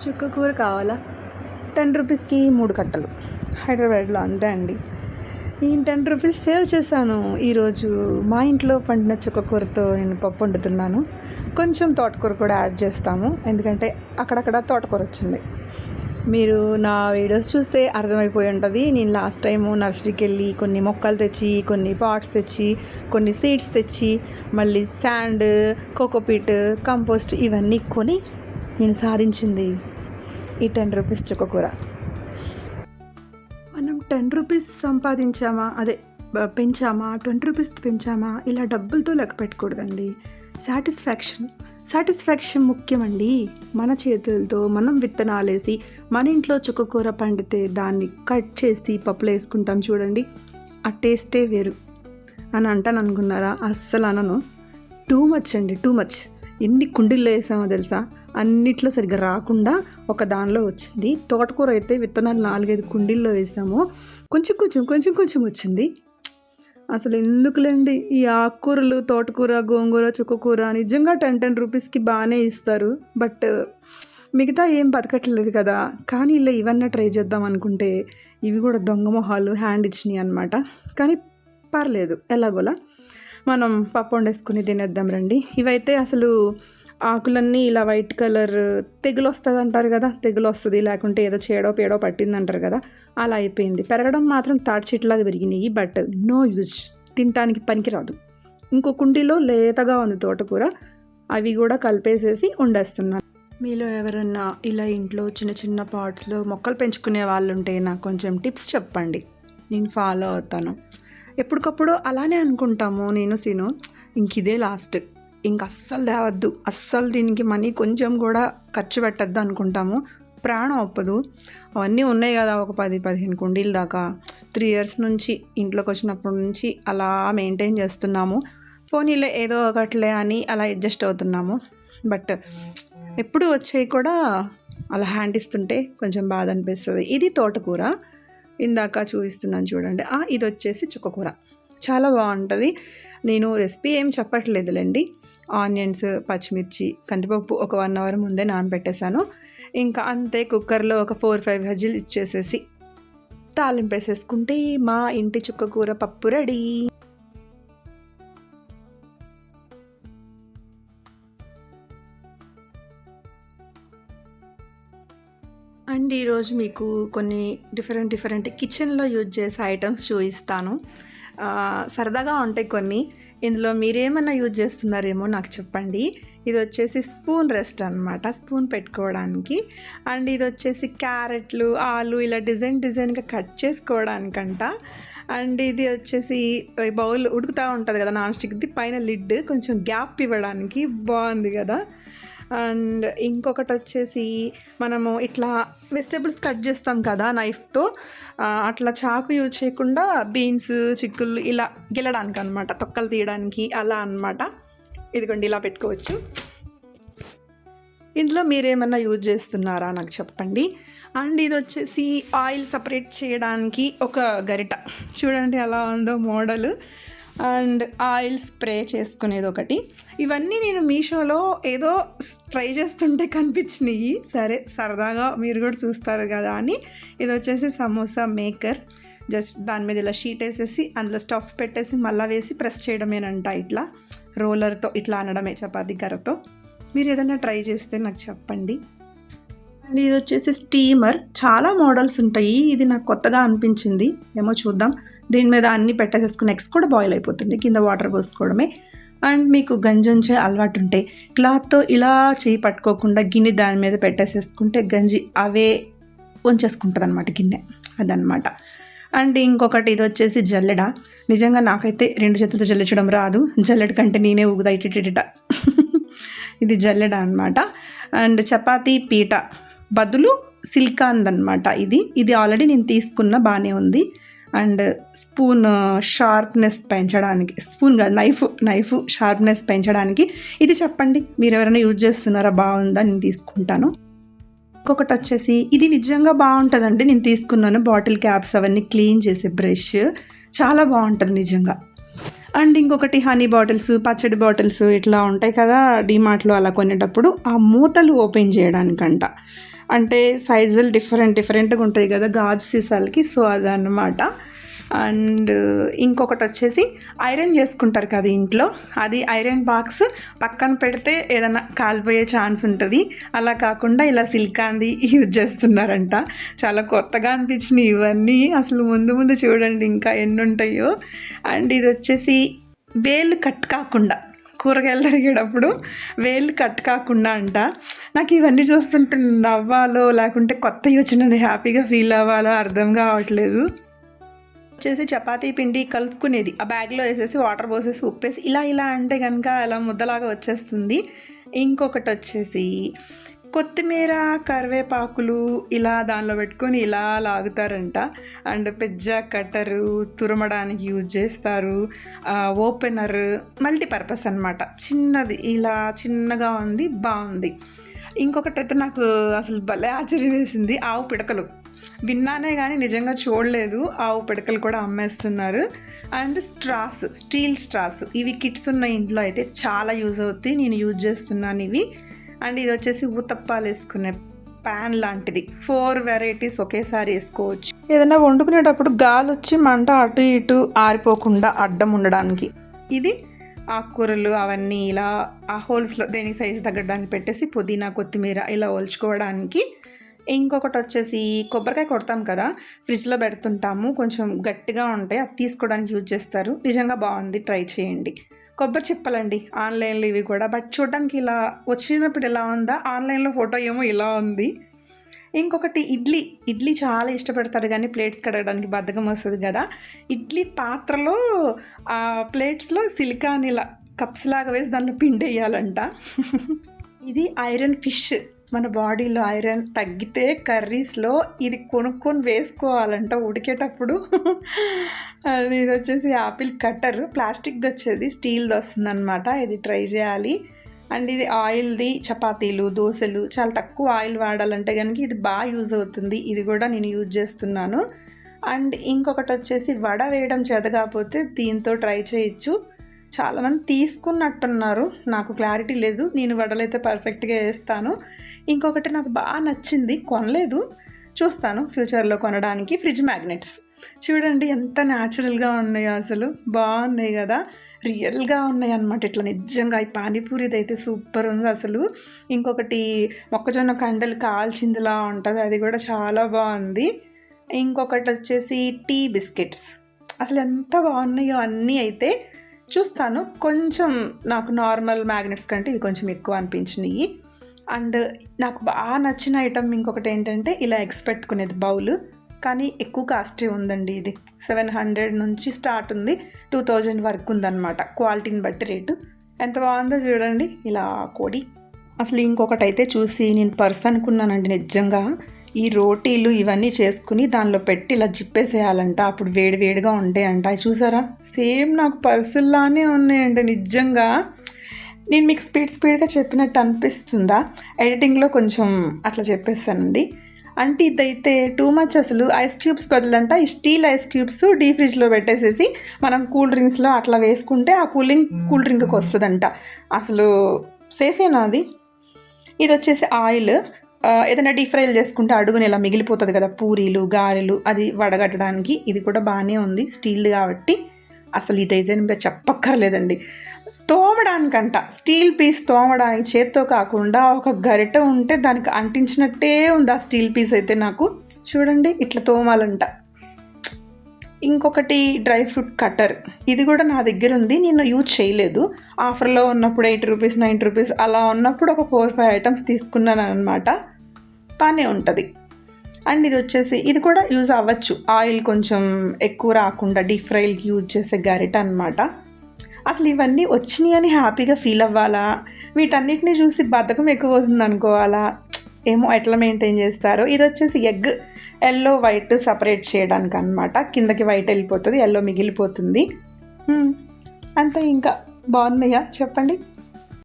చుక్క కూర కావాలా? 10 రూపీస్కి 3 కట్టలు. హైదరాబాద్లో అంతే అండి. నేను 10 రూపీస్ సేవ్ చేశాను. ఈరోజు మా ఇంట్లో పండిన చుక్క కూరతో నేను పప్పు వండుతున్నాను. కొంచెం తోటకూర కూడా యాడ్ చేస్తాము, ఎందుకంటే అక్కడక్కడ తోటకూర వచ్చింది. మీరు నా వీడియోస్ చూస్తే అర్థమైపోయి ఉంటుంది. నేను లాస్ట్ టైము నర్సరీకి వెళ్ళి కొన్ని మొక్కలు తెచ్చి, కొన్ని పాట్స్ తెచ్చి, కొన్ని సీడ్స్ తెచ్చి, మళ్ళీ శాండ్, కోకోపీట్, కంపోస్ట్ ఇవన్నీ కొని నేను సాధించింది ఈ 10 రూపీస్ చుక్కకూర. మనం 10 రూపీస్ సంపాదించామా, పెంచామా, 20 రూపీస్ పెంచామా, ఇలా డబ్బులతో లెక్క పెట్టకూడదండి. సాటిస్ఫాక్షన్ ముఖ్యమండి. మన చేతులతో మనం విత్తనాలు వేసి మన ఇంట్లో చుక్కకూర పండితే దాన్ని కట్ చేసి పప్పులో వేసుకుంటాం చూడండి, ఆ టేస్టే వేరు అని అంటాను అనుకున్నారా? అస్సలు అనను. Too much. ఎన్ని కుండీల్లో వేసామో తెలుసా? అన్నిట్లో సరిగ్గా రాకుండా ఒక దానిలో వచ్చింది. తోటకూర అయితే విత్తనాలు 4-5 కుండీల్లో వేసాము, కొంచెం వచ్చింది. అసలు ఎందుకులేండి ఈ ఆకుకూరలు, తోటకూర, గోంగూర, చుక్కకూర నిజంగా 10 రూపీస్కి బాగానే ఇస్తారు. బట్ మిగతా ఏం బతకట్లేదు కదా. కానీ ఇలా ఇవన్నీ ట్రై చేద్దాం అనుకుంటే ఇవి కూడా దొంగ మొహాలు హ్యాండ్ ఇచ్చినాయి అనమాట. కానీ పర్లేదు, ఎలాగోలా మనం పప్పు వండేసుకుని తినేద్దాం రండి. ఇవైతే అసలు ఆకులన్నీ ఇలా వైట్ కలర్ తెగులు వస్తుంది అంటారు కదా, తెగులు వస్తుంది, లేకుంటే ఏదో పేడో పట్టింది అంటారు కదా, అలా అయిపోయింది. పెరగడం మాత్రం తాటి చెట్లాగా పెరిగినాయి, బట్ నో యూజ్, తినటానికి పనికిరాదు. ఇంకో కుండీలో లేతగా ఉంది తోటకూర, అవి కూడా కలిపేసేసి వండేస్తున్నాను. మీలో ఎవరన్నా ఇలా ఇంట్లో చిన్న పాట్స్లో మొక్కలు పెంచుకునే వాళ్ళు ఉంటే నాకు కొంచెం టిప్స్ చెప్పండి, నేను ఫాలో అవుతాను. ఎప్పటికప్పుడు అలానే అనుకుంటాము నేను ఇంకిదే లాస్ట్, అస్సలు తేవద్దు, అస్సలు దీనికి మనీ కొంచెం కూడా ఖర్చు పెట్టద్దు అనుకుంటాము. ప్రాణం ఒప్పదు. అవన్నీ ఉన్నాయి కదా, ఒక 10-15 కుండీల దాకా 3 years నుంచి ఇంట్లోకి వచ్చినప్పటి నుంచి అలా మెయింటైన్ చేస్తున్నాము. పోనీలే ఏదో ఒకట్లే అని అలా అడ్జస్ట్ అవుతున్నాము. బట్ ఎప్పుడు వచ్చేవి కూడా అలా హ్యాండ్ ఇస్తుంటే కొంచెం బాధ అనిపిస్తుంది. ఇది తోటకూర, ఇందాక చూపిస్తున్నాను చూడండి. ఇది వచ్చేసి చుక్కకూర, చాలా బాగుంటుంది. నేను రెసిపీ ఏం చెప్పట్లేదులేండి. ఆనియన్స్, పచ్చిమిర్చి, కందిపప్పు ఒక 1 hour ముందే నానబెట్టేశాను. ఇంకా అంతే, కుక్కర్లో ఒక 4-5 విజిల్ ఇచ్చేసేసి తాలింపేసేసుకుంటే మా ఇంటి చుక్కకూర పప్పు రెడీ. అండ్ ఈరోజు మీకు కొన్ని డిఫరెంట్ కిచెన్లో యూజ్ చేసే ఐటమ్స్ చూపిస్తాను. సరదాగా ఉంటాయి కొన్ని. ఇందులో మీరేమన్నా యూజ్ చేస్తున్నారేమో నాకు చెప్పండి. ఇది వచ్చేసి స్పూన్ రెస్ట్ అనమాట, స్పూన్ పెట్టుకోవడానికి. అండ్ ఇది వచ్చేసి క్యారెట్లు, ఆలు ఇలా డిజైన్గా కట్ చేసుకోవడానికంట. అండ్ ఇది వచ్చేసి బౌల్ ఉడుకుతూ ఉంటుంది కదా నాన్ స్టిక్ది, పైన లిడ్ కొంచెం గ్యాప్ ఇవ్వడానికి బాగుంది కదా. అండ్ ఇంకొకటి వచ్చేసి మనము ఇట్లా వెజిటేబుల్స్ కట్ చేస్తాం కదా నైఫ్తో, అట్లా చాకు యూజ్ చేయకుండా బీన్స్, చిక్కులు ఇలా గిల్లడానికి అనమాట, తొక్కలు తీయడానికి అలా అనమాట. ఇదిగోండి ఇలా పెట్టుకోవచ్చు. ఇందులో మీరేమన్నా యూజ్ చేస్తున్నారా నాకు చెప్పండి. అండ్ ఇది వచ్చేసి ఆయిల్ సపరేట్ చేయడానికి ఒక గరిట, చూడండి ఎలా ఉందో మోడల్. అండ్ ఆయిల్ స్ప్రే చేసుకునేది ఒకటి. ఇవన్నీ నేను మీషోలో ఏదో ట్రై చేస్తుంటే కనిపించినాయి, సరే సరదాగా మీరు కూడా చూస్తారు కదా అని. ఇది వచ్చేసి సమోసా మేకర్, జస్ట్ దాని మీద ఇలా షీట్ వేసేసి అందులో స్టఫ్ పెట్టేసి మళ్ళీ వేసి ప్రెస్ చేయడమేనంట, ఇట్లా రోలర్తో ఇట్లా అనడమే, చపాతీ కర్రతో. మీరు ఏదైనా ట్రై చేస్తే నాకు చెప్పండి. అండ్ ఇది వచ్చేసి స్టీమర్, చాలా మోడల్స్ ఉంటాయి, ఇది నాకు కొత్తగా అనిపించింది, ఏమో చూద్దాం. దీని మీద అన్నీ పెట్టేసేసుకుని ఎగ్స్ కూడా బాయిల్ అయిపోతుంది, కింద వాటర్ పోసుకోవడమే. అండ్ మీకు గంజి ఉంచే అలవాటు ఉంటే క్లాత్తో ఇలా చేయి పట్టుకోకుండా గిన్నె దాని మీద పెట్టేసేసుకుంటే గంజి అవే వంచేసుకుంటుంది అనమాట గిన్నె, అదనమాట. అండ్ ఇంకొకటి ఇది వచ్చేసి జల్లెడ. నిజంగా నాకైతే 2 చేతులతో జల్లించడం రాదు, జల్లెడ కంటే నేనే ఊగుదా ఇటిట. ఇది జల్లెడ అనమాట. అండ్ చపాతీ పీట బదులు సిలికాన్దనమాట ఇది ఆల్రెడీ నేను తీసుకున్న, బాగానే ఉంది. అండ్ స్పూన్ షార్ప్నెస్ పెంచడానికి, స్పూన్ కాదు నైఫ్ షార్ప్నెస్ పెంచడానికి ఇది చెప్పండి, మీరు ఎవరైనా యూజ్ చేస్తున్నారా, బాగుందా, నేను తీసుకుంటాను. ఇంకొకటి వచ్చేసి ఇది నిజంగా బాగుంటుందండి, నేను తీసుకున్నాను, బాటిల్ క్యాప్స్ అవన్నీ క్లీన్ చేసే బ్రష్, చాలా బాగుంటుంది నిజంగా. అండ్ ఇంకొకటి హనీ బాటిల్స్, పచ్చడి బాటిల్స్ ఇట్లా ఉంటాయి కదా డీమార్ట్లో అలా కొనేటప్పుడు ఆ మూతలు ఓపెన్ చేయడానికంట. అంటే సైజులు డిఫరెంట్గా ఉంటాయి కదా గాజు సీసాలకి, సో అదన్నమాట. అండ్ ఇంకొకటి వచ్చేసి ఐరన్ చేసుకుంటారు కదా ఇంట్లో, అది ఐరన్ బాక్స్ పక్కన పెడితే ఏదైనా కాలిపోయే ఛాన్స్ ఉంటుంది. అలా కాకుండా ఇలా సిలికాన్ది యూజ్ చేస్తున్నారంట. చాలా కొత్తగా అనిపించినాయి ఇవన్నీ. అసలు ముందు చూడండి ఇంకా ఎన్ని ఉంటాయో. అండ్ ఇది వచ్చేసి వేళ్ళు కట్ కాకుండా, కూరగాయలు తరిగేటప్పుడు వేళ్ళు కట్ కాకుండా అంట. నాకు ఇవన్నీ చూస్తుంటే నవ్వాలో లేకుంటే కొత్త యోచనని హ్యాపీగా ఫీల్ అవ్వాలో అర్థం కావట్లేదు. వచ్చేసి చపాతీ పిండి కలుపుకునేది, ఆ బ్యాగ్లో వేసేసి వాటర్ పోసేసి ఉప్పేసి ఇలా అంటే కనుక అలా ముద్దలాగా వచ్చేస్తుంది. ఇంకొకటి వచ్చేసి కొత్తిమీర, కరివేపాకులు ఇలా దానిలో పెట్టుకొని ఇలా లాగుతారంట. అండ్ పిజ్జా కట్టరు తురమడానికి యూజ్ చేస్తారు. ఓపెనర్ మల్టీపర్పస్ అనమాట, చిన్నది ఇలా చిన్నగా ఉంది, బాగుంది. ఇంకొకటి అయితే నాకు అసలు భలే ఆశ్చర్యం వేసింది, ఆవు పిడకలు. విన్నానే కానీ నిజంగా చూడలేదు. ఆవు పిడకలు కూడా అమ్మేస్తున్నారు. అండ్ స్ట్రాస్, స్టీల్ స్ట్రాస్, ఇవి కిడ్స్ ఉన్న ఇంట్లో అయితే చాలా యూజ్ అవుతాయి. నేను యూజ్ చేస్తున్నాను ఇవి. అండ్ ఇది వచ్చేసి ఊతప్పాలు వేసుకునే ప్యాన్ లాంటిది, 4 వెరైటీస్ ఒకేసారి వేసుకోవచ్చు. ఏదైనా వండుకునేటప్పుడు గాలి వచ్చి మంట అటు ఇటు ఆరిపోకుండా అడ్డం ఉండడానికి. ఇది ఆకుకూరలు అవన్నీ ఇలా ఆ హోల్స్లో దేనికి సైజు తగ్గడానికి పెట్టేసి పుదీనా, కొత్తిమీర ఇలా ఒలుచుకోవడానికి. ఇంకొకటి వచ్చేసి కొబ్బరికాయ కొడతాం కదా, ఫ్రిడ్జ్లో పెడుతుంటాము, కొంచెం గట్టిగా ఉంటాయి, అది తీసుకోవడానికి యూజ్ చేస్తారు. నిజంగా బాగుంది, ట్రై చేయండి. కొబ్బరి చిప్పలండి ఆన్లైన్లో ఇవి కూడా, బట్ చూడడానికి ఇలా వచ్చినప్పుడు ఎలా ఉందా, ఆన్లైన్లో ఫోటో ఏమో ఇలా ఉంది. ఇంకొకటి ఇడ్లీ చాలా ఇష్టపడతారు కానీ ప్లేట్స్ కడగడానికి బద్ధకం వస్తుంది కదా. ఇడ్లీ పాత్రలో ఆ ప్లేట్స్లో సిలికాన్ ఇలా కప్స్ లాగా వేసి దాంట్లో పిండి వేయాలంట. ఇది ఐరన్ ఫిష్, మన బాడీలో ఐరన్ తగ్గితే కర్రీస్లో ఇది కొనుక్కొని వేసుకోవాలంట ఉడికేటప్పుడు. ఇది వచ్చేసి యాపిల్ కట్టర్, ప్లాస్టిక్ది వచ్చేది స్టీల్ది వస్తుంది అనమాట, ఇది ట్రై చేయాలి. అండ్ ఇది ఆయిల్ది, చపాతీలు, దోశలు చాలా తక్కువ ఆయిల్ వాడాలంటే కనుక ఇది బాగా యూజ్ అవుతుంది. ఇది కూడా నేను యూజ్ చేస్తున్నాను. అండ్ ఇంకొకటి వచ్చేసి వడ వేయడం చేత కాకపోతే దీంతో ట్రై చేయొచ్చు. చాలామంది తీసుకున్నట్టున్నారు, నాకు క్లారిటీ లేదు. నేను వడలైతే పర్ఫెక్ట్గా వేస్తాను. ఇంకొకటి నాకు బాగా నచ్చింది, కొనలేదు, చూస్తాను ఫ్యూచర్లో కొనడానికి, ఫ్రిడ్జ్ మ్యాగ్నెట్స్. చూడండి ఎంత న్యాచురల్గా ఉన్నాయో, అసలు బాగున్నాయి కదా, రియల్గా ఉన్నాయి అన్నమాట. ఇట్లా నిజంగా ఈ పానీపూరిది అయితే సూపర్ ఉంది అసలు. ఇంకొకటి మొక్కజొన్న కండలు కాల్చిందిలా ఉంటుంది, అది కూడా చాలా బాగుంది. ఇంకొకటి వచ్చేసి టీ బిస్కెట్స్, అసలు ఎంత బాగున్నాయో అన్నీ. అయితే చూస్తాను, కొంచెం నాకు నార్మల్ మ్యాగ్నెట్స్ కంటే ఇవి కొంచెం ఎక్కువ అనిపించినాయి. అండ్ నాకు బాగా నచ్చిన ఐటమ్ ఇంకొకటి ఏంటంటే ఇలా ఎగ్స్ పెట్టుకునేది బౌల్, కానీ ఎక్కువ కాస్టే ఉందండి. ఇది 700 నుంచి స్టార్ట్ ఉంది, 2000 వరకు ఉందన్నమాట, క్వాలిటీని బట్టి రేటు. ఎంత బాగుందో చూడండి ఇలా కోడి. అసలు ఇంకొకటి అయితే చూసి నేను పర్స్ అనుకున్నానండి నిజంగా. ఈ రోటీలు ఇవన్నీ చేసుకుని దానిలో పెట్టి ఇలా జిప్పేసేయాలంట, అప్పుడు వేడిగా ఉంటాయంట. అవి చూసారా, సేమ్ నాకు పర్సుల్లానే ఉన్నాయండి నిజంగా. నేను మీకు స్పీడ్గా చెప్పినట్టు అనిపిస్తుందా? ఎడిటింగ్లో కొంచెం అట్లా చెప్పేస్తానండి. అంటే ఇదైతే టూ మచ్ అసలు. ఐస్ క్యూబ్స్ బదులంట ఈ స్టీల్ ఐస్ క్యూబ్స్ డీప్ ఫ్రిడ్జ్లో పెట్టేసేసి మనం కూల్ డ్రింక్స్లో అట్లా వేసుకుంటే ఆ కూల్ డ్రింక్కి వస్తుందంట. అసలు సేఫేనా అది? ఇది వచ్చేసి ఆయిల్, ఏదైనా డీప్ ఫ్రైలు చేసుకుంటే అడుగుని ఇలా మిగిలిపోతుంది కదా, పూరీలు, గారెలు, అది వడగట్టడానికి. ఇది కూడా బాగానే ఉంది, స్టీల్ కాబట్టి. అసలు ఇదైతే ఇంకా చెప్పక్కర్లేదండి. తోమడానికంట, స్టీల్ పీస్ తోమడానికి చేత్తో కాకుండా ఒక గరిటె ఉంటే దానికి అంటించినట్టే ఉంది ఆ స్టీల్ పీస్ అయితే. నాకు చూడండి ఇట్లా తోమాలంట. ఇంకొకటి డ్రై ఫ్రూట్ కట్టర్, ఇది కూడా నా దగ్గర ఉంది, నేను యూజ్ చేయలేదు. ఆఫర్లో ఉన్నప్పుడు 80 రూపీస్ 90 రూపీస్ అలా ఉన్నప్పుడు ఒక 4-5 ఐటమ్స్ తీసుకున్నాను అనమాట, బాగానే ఉంటుంది. అండ్ ఇది వచ్చేసి ఇది కూడా యూజ్ అవ్వచ్చు, ఆయిల్ కొంచెం ఎక్కువ రాకుండా డీప్ ఫ్రైలకి యూజ్ చేసే గరిట అనమాట. అసలు ఇవన్నీ వచ్చినాయి అని హ్యాపీగా ఫీల్ అవ్వాలా, వీటన్నిటిని చూసి బద్ధకం ఎక్కువ అవుతుంది అనుకోవాలా, ఏమో ఎట్లా మెయింటైన్ చేస్తారో. ఇది వచ్చేసి ఎగ్, ఎల్లో వైట్ సపరేట్ చేయడానికి అనమాట. కిందకి వైట్ వెళ్ళిపోతుంది, ఎల్లో మిగిలిపోతుంది. అంతే. ఇంకా బాగున్నాయా చెప్పండి.